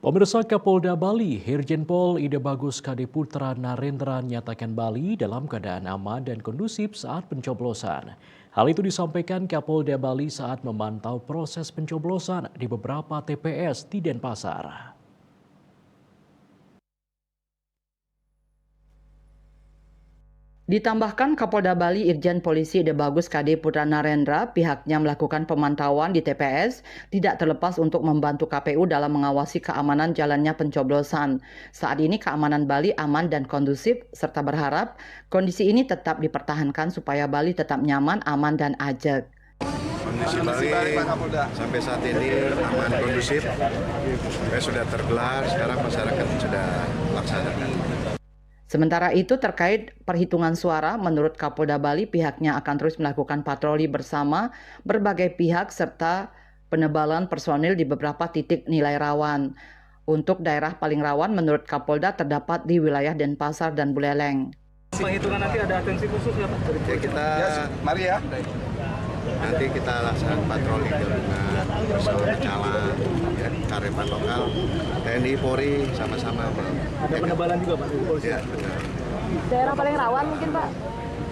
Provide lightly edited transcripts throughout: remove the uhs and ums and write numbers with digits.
Pemirsa Kapolda Bali, Irjen Pol Ide Bagus Kade Putra Narendra nyatakan Bali dalam keadaan aman dan kondusif saat pencoblosan. Hal itu disampaikan Kapolda Bali saat memantau proses pencoblosan di beberapa TPS di Denpasar. Ditambahkan Kapolda Bali Irjen Polisi Ide Bagus Kade Putra Narendra, pihaknya melakukan pemantauan di TPS tidak terlepas untuk membantu KPU dalam mengawasi keamanan jalannya pencoblosan. Saat ini keamanan Bali aman dan kondusif, serta berharap kondisi ini tetap dipertahankan supaya Bali tetap nyaman, aman, dan ajak. Kondisi Bali sampai saat ini aman kondusif, sudah tergelar, sekarang masyarakat sudah laksanakan. Sementara itu terkait perhitungan suara, menurut Kapolda Bali pihaknya akan terus melakukan patroli bersama berbagai pihak serta penebalan personil di beberapa titik nilai rawan. Untuk daerah paling rawan menurut Kapolda terdapat di wilayah Denpasar dan Buleleng. Penghitungan nanti ada atensi khusus ya Pak? Mari ya. Nanti kita laksanakan patroli gabungan bersama Pecalang, Karepan lokal, TNI, Polri sama-sama. Ada penebalan juga Pak? Ya, benar. Daerah paling rawan mungkin Pak?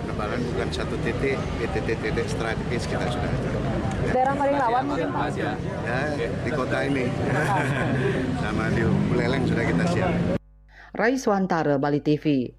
Penebalan bukan satu titik, di titik-titik strategis kita sudah ada. Ya. Daerah paling rawan mungkin Pak? Ya, di kota ini. Sama di Buleleng sudah kita siap. Rai Swantara, Bali TV.